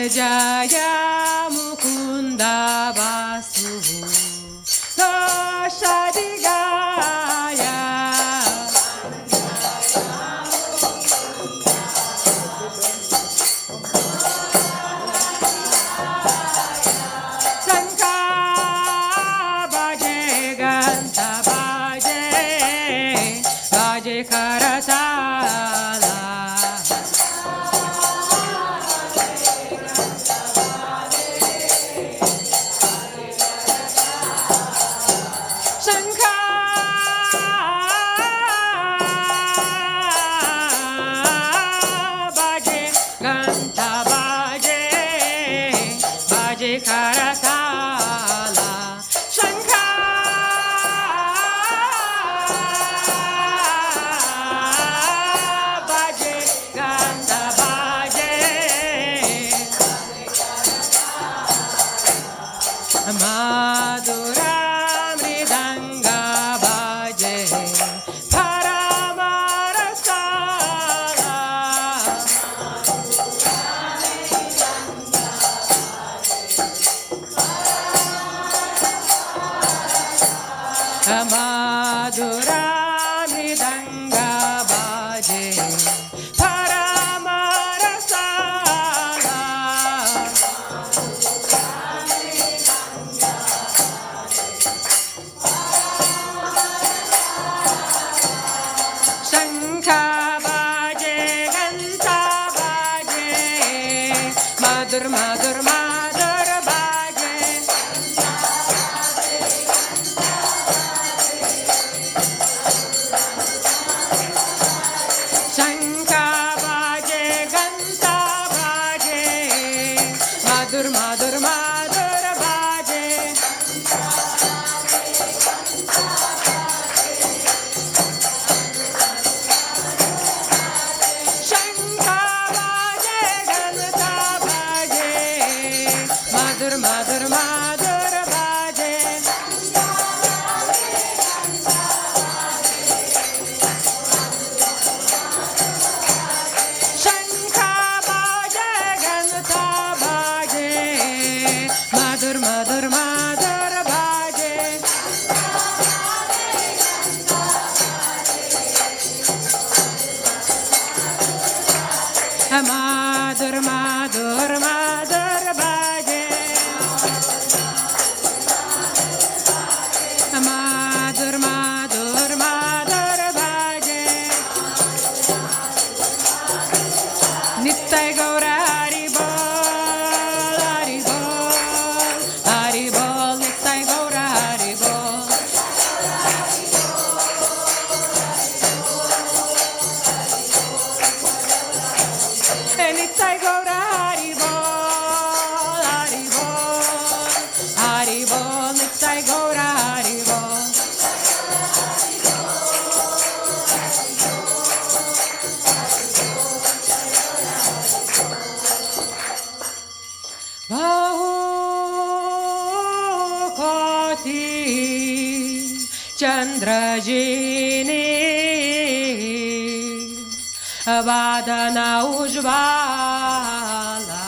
Jaya Mukunda Vasu Doshadhigaya Sanka Bhaje Ganta Bhaje Bhaje Karatala Shankha Bhaje Ganta Bhaje Bhaje Karatala Shankha Bhaje Ganta Bhaje Madhura Mridanga Bhaje Paramarasala Madhura Mridanga Bhaje Paramarasala Shankha Bhaje Ganta Bhaje Madhur Madhur Madhur Bhaje Shankha Bhaje Ganta Bhaje Madhur Madhur Madhur Bhaje Shankha Bhaje Ganta Bhaje Madhur Madhur Madhur Bhaje Shankha Bhaje Ganta Bhaje Madhur Madhur Madhur Bhaje Madhur Madhur Madhur Bhaje Madhur Madhur Madhur Bhaje Nittai Gaura Hari Bol Hari Bol Hari Bol Nittai Gaura Hari Bol Nittai Gaura Hari Bol Hari Bol Hari Bol Nittai Gaura Hari Bol Bahukoti Chandrajini Vadana Ujvala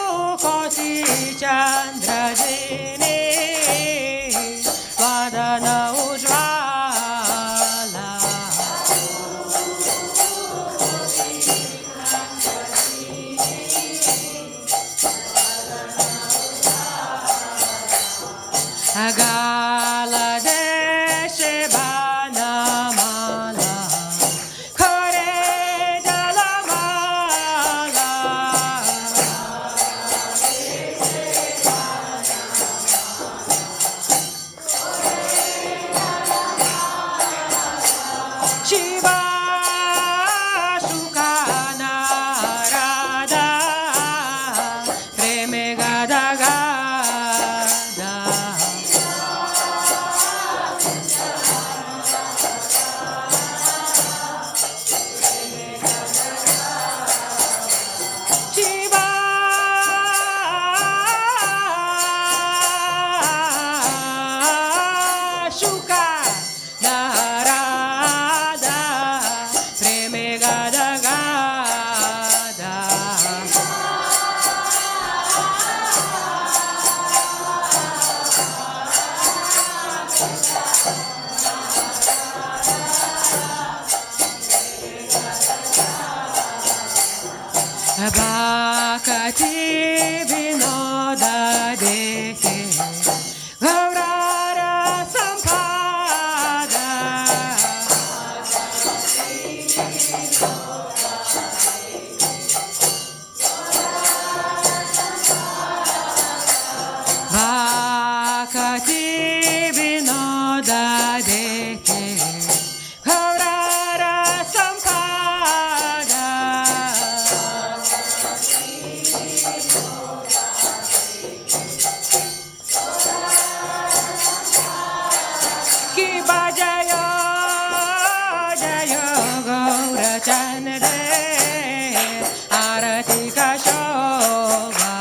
Bahukoti Chandrajini Vadana Ujvala Agala Deshe Banamala Kore Dalamala Shiva Shukana Radha Preme Gada Gada Vinoda Dekhe Gaurara Sampada Bhakti Vinoda Dekhe Gaurara Sampada Ki Bajaya Jaya Gaura Chandre Arati Ka Shobha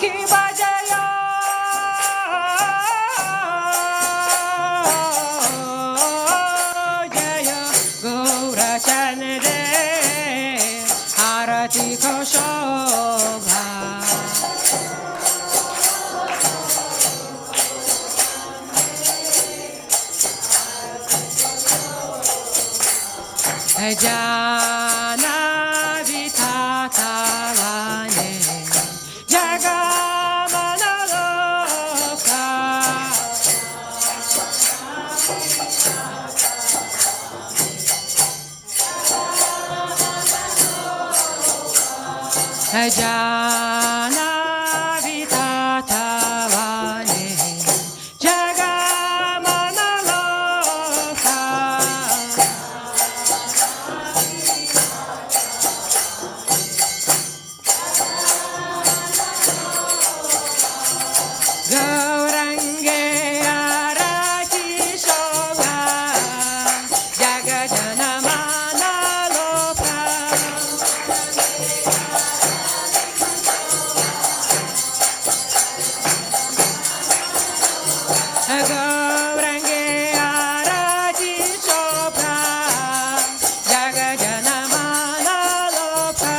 Ki Bajaya Jaya Gaura Chandre Arati Ka Shobha Jana Vitata Vane Jagamana Loka Jana Vitata Vane Jagamana Loka Gaurange Arati Shobha Jagajanamana Loka Gaurange Arati Shobha Jagajanamana Loka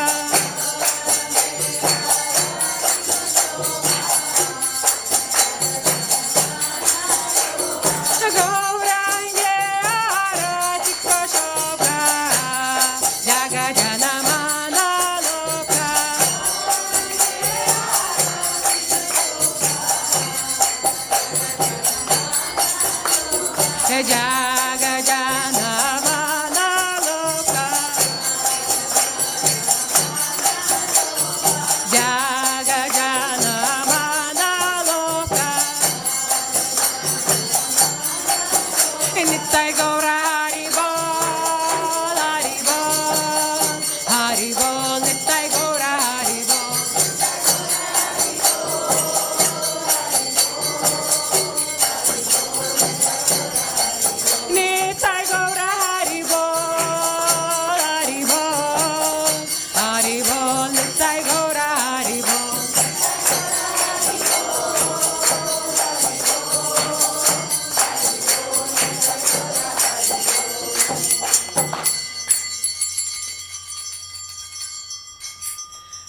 Gaurange Arati Shobha Jagajanamana Loka Jagajanamana Loka Jagajanamana Loka Nittai Gaura Haribol Haribol Nittai Gaura Haribol Nittai Gaura Haribol Haribol Haribol Nittai Gaura Haribol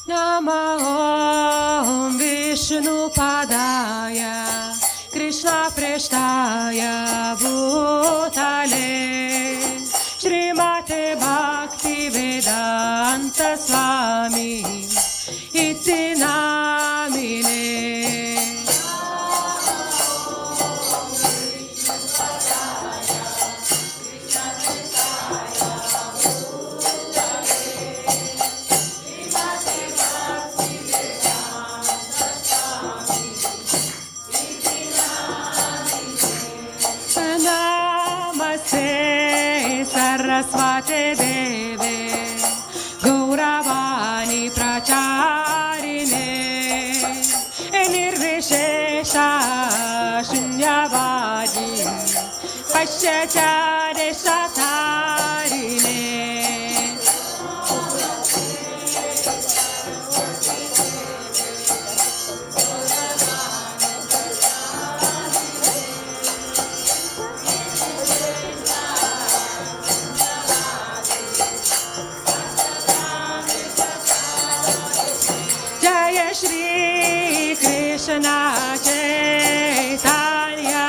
Namo Vishnu Padaya Krishna Preshtaya Bhutale Srimate Bhaktivedanta Swami Iti Namine Namaste Saraswate Deve Gauravani Pracharine Nirvishesha Shunyavadi Pashyachare Satarine Jaya Shri Krishna Chaitanya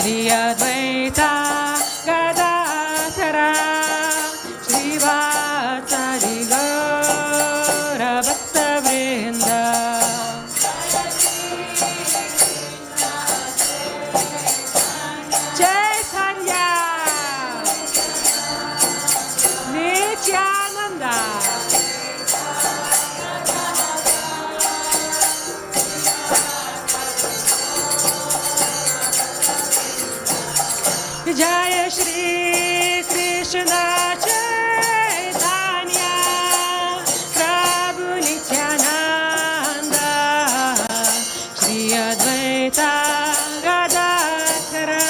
Shri Advaita Gadadhara Srivasadi Gaura Bhaktavrinda Chaitanya Nityananda Jaya Shri Krishna Chaitanya Prabhu Nityananda Shri Advaita Gadadhara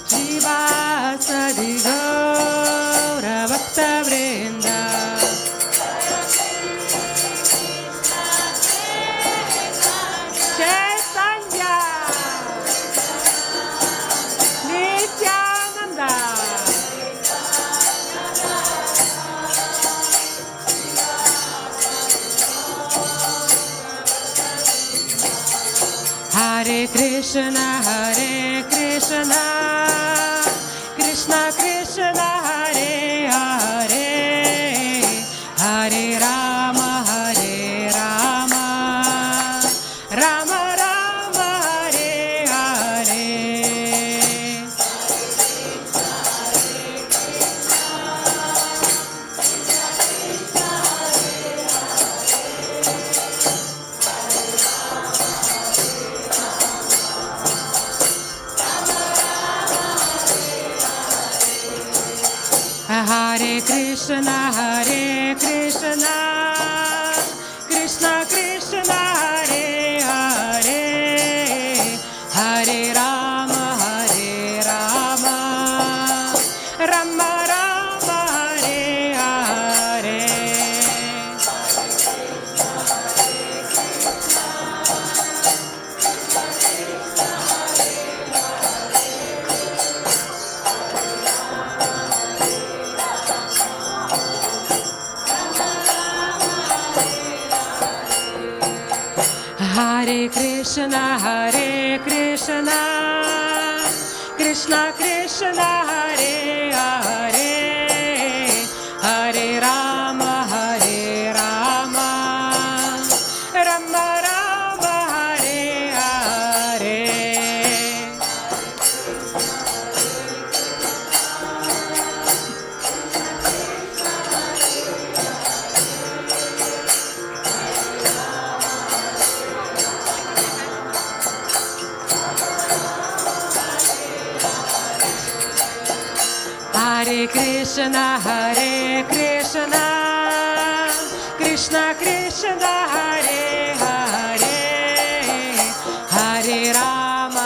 Srivasadi Gaura Bhaktavrinda Chaitanya Nityananda Hare Krishna Krishna Krishna Hare Hare Hare Rama Rama Rama Hare Hare Hare Krishna Krishna Krishna Hare Hare Hare Rama Rama Rama Hare Hare Hare Krishna Krishna Krishna Hare Hare Hare Rama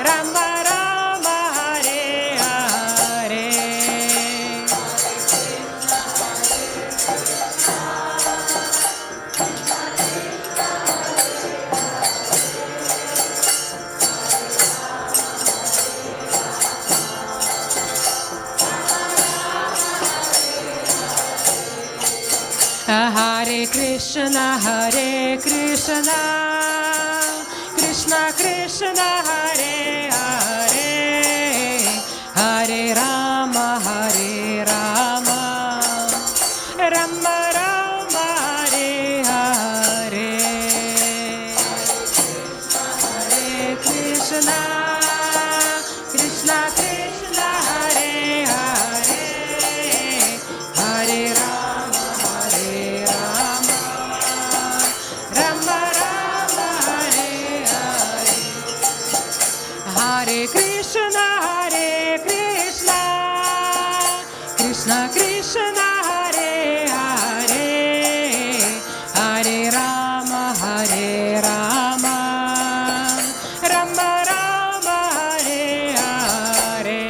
Rama Rama Hare Hare Hare Krishna Krishna Krishna Hare Hare Hare Rama Rama Rama Hare Hare Hare Krishna Krishna Krishna Hare Hare Hare Rama Rama Rama Hare Hare Hare Krishna Krishna Hare Hare Hare Rama Rama Hare Hare Hare Krishna Krishna Krishna Hare Hare Hare Rama Rama Rama Hare Hare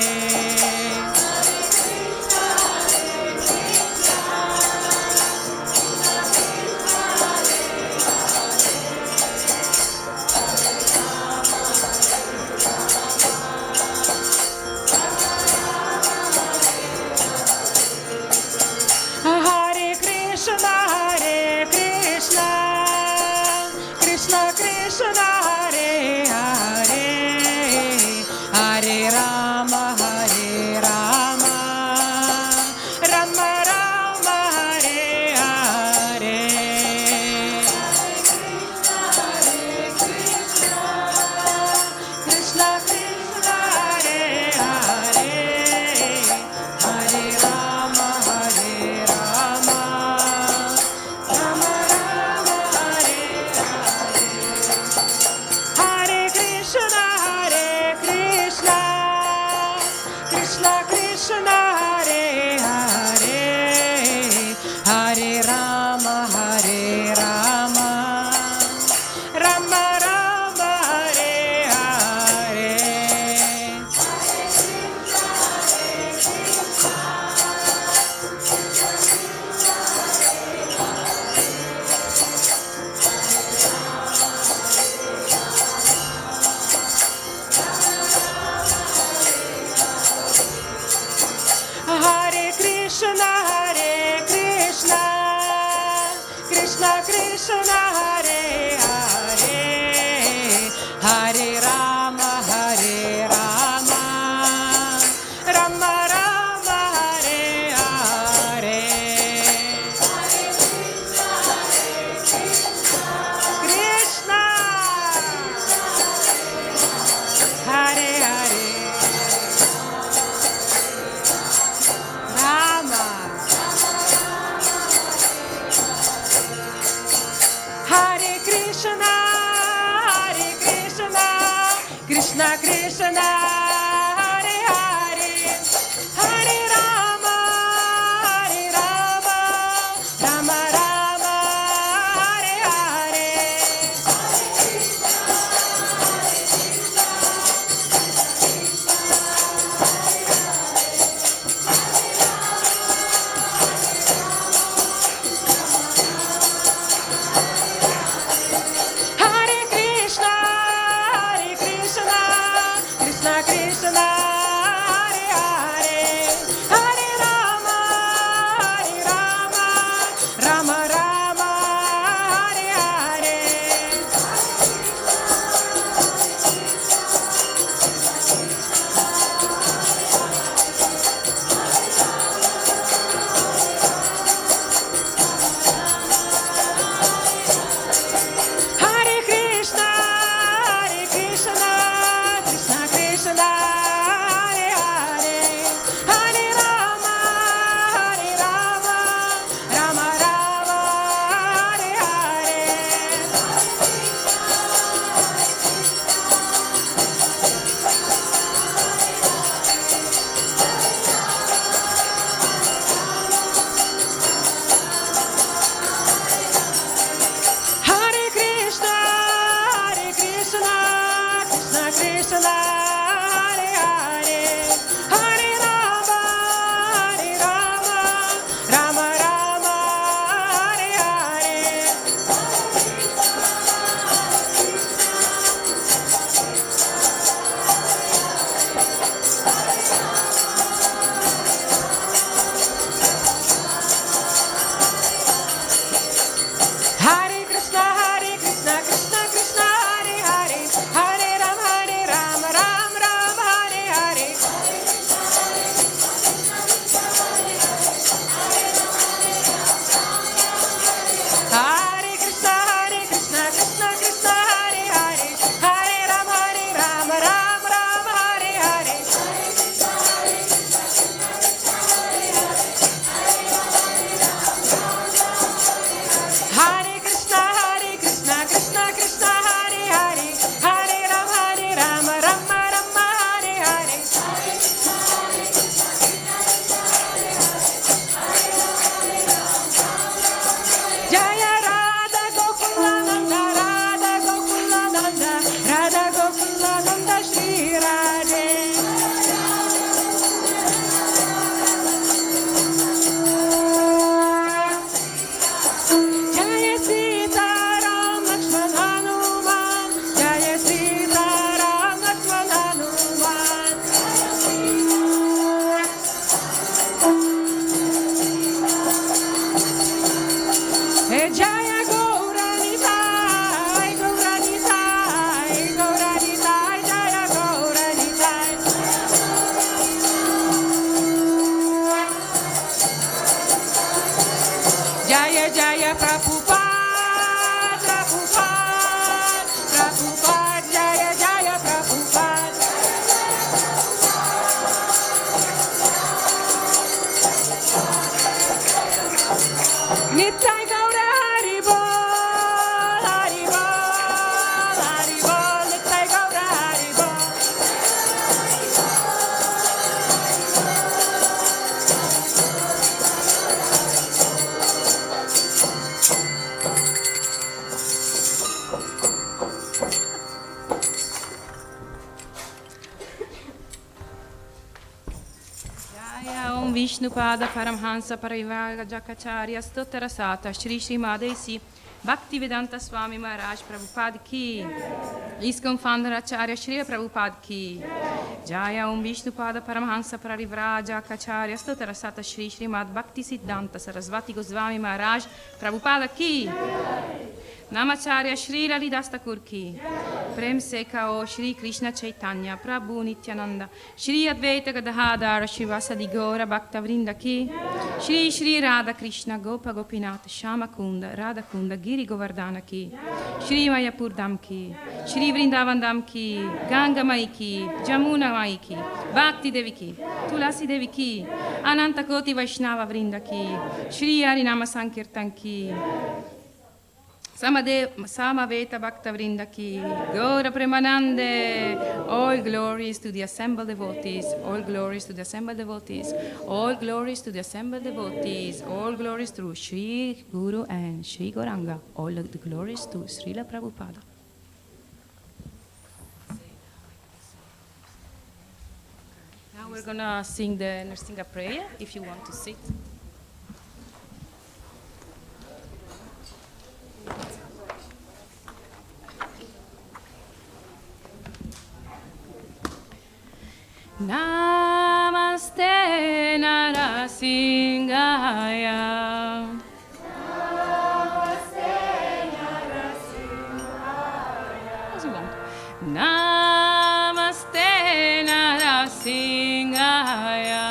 Hare Rama, Hare Rama, Rama Rama, Hare Hare. Krishna, Hare Hare, Rama, Hare Krishna, Krishna Krishna, Hare Hare, Hare Rama, Hare Rama, Rama Rama, Hare Hare. Hare Krishna, Hare Krishna, Krishna Krishna, Hare Hare, Hare Rama, Hare Rama, Rama Rama, Hare Hare. Hare Krishna, Hare Krishna, Krishna Krishna, Hare Hare, Hare Rama, Hare Rama, Rama Rama, Hare Hare. Hare Krishna, Hare Krishna, Krishna Krishna, Hare Hare, Hare Rama, Hare Rama, Rama Rama, Hare Hare. Hare Krishna, Krishna Krishna, Hare Hare, Hare Rama, Ram Ram, Hare Hare. Hare Krishna, Krishna Krishna, Hare Hare, Hare Rama, Ram Ram, Hare Hare. Hare Krishna, Krishna Krishna, Hare Hare, Hare Rama, Rama Rama, Hare Hare. Jaya Radha Gokulananda, Radha Gokulananda, Radha Gokulananda, Shri Radhe. Jaya Sita Ram Lakshman Hanuman, Jaya Sita Ram Lakshman Hanuman. Hey Jaya Gauranitai, Gauranitai, Gauranitai, Jaya Gauranitai. Jaya Jaya Prabhupada, Prabhupada, Prabhupada, Jaya Jaya Prabhupada. Nitai Gaura Haribol, Haribol, Haribol, Nitai Gaura Haribol. Jaya Om Vishnupada Paramhansa Parivagacharya Stottarasata Shri Shri Madesi Bhaktivedanta Swami Maharaj Prabhupada Ki ISKCON Founder Acharya Shri Prabhupada Ki Jaya Om Vishnupada Paramhansa Parivagacharya Stottarasata Shri Shri Mad Bhakti Siddhanta Sarasvati Goswami Maharaj Prabhupada Ki Namacharya Shri Lalidasta Kurki, Prem Sekao Shri Krishna Chaitanya, Prabhu Nityananda, Shri Advaita Gadadhara Shivasadi Gora Bhaktavrinda Ki, Shri Shri Radha Krishna Gopa Gopinath Shama Kunda, Radha Kunda Giri Govardhana Ki, Shri Mayapur Dham Ki, Shri Vrindavan Dham Ki, Ganga Mai Ki, Jamuna Mai Ki, Bhakti Devi Ki, Tulasi Devi Ki, Ananta Koti Vaishnava Vrinda Ki, Shri Harinama Sankirtan Ki, Samaveta Bhakta Vrinda Ki, Gaura Premanande, all glories to the assembled devotees, all glories to the assembled devotees, all glories to the assembled devotees, all glories to Sri Guru and Sri Gauranga, all of the glories to Srila Prabhupada. Now we're gonna sing the Nrsinga prayer, if you want to sit. Namaste Narasingaya. Namaste Narasingaya. As you want. Namaste Narasingaya.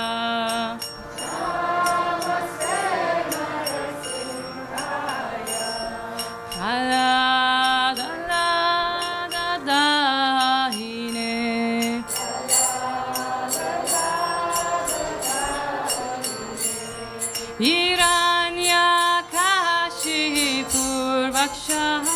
Namaste Narasingaya. Hiranyakashipur Vaksha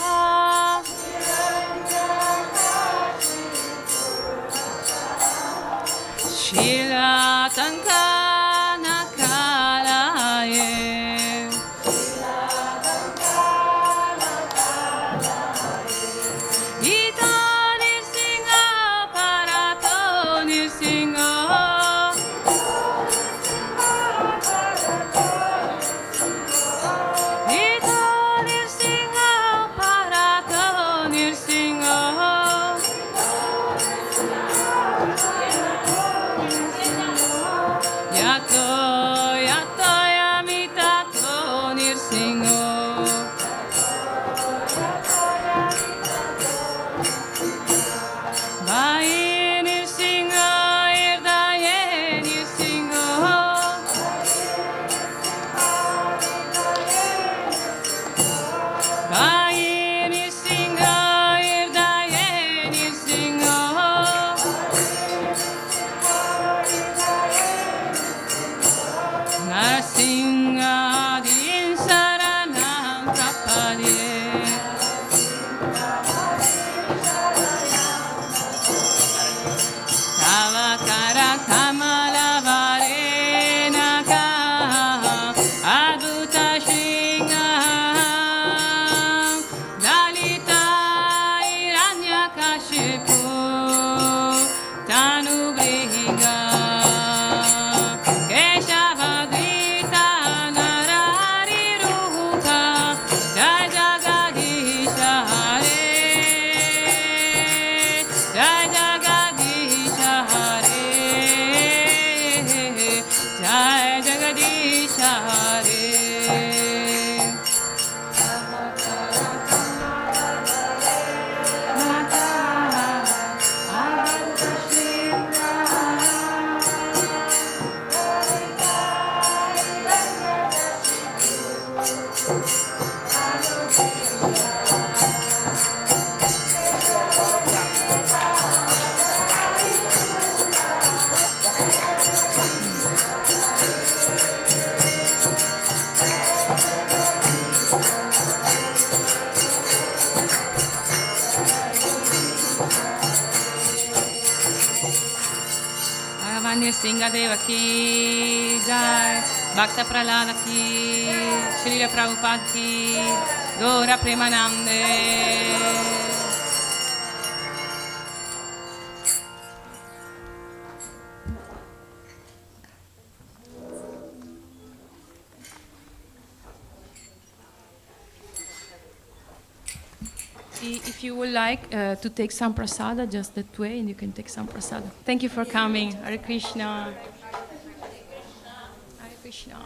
Shila Tankana Kalaye Ita Nirsinga Parato Nirsinga Nrsinga Deva ki jai, Bhakta Pralada ki, Srila Prabhupada ki, Gaura Premanande. If you would like to take some prasada, just that way, and you can take some prasada. Thank you for coming. Hare Krishna. Hare Krishna.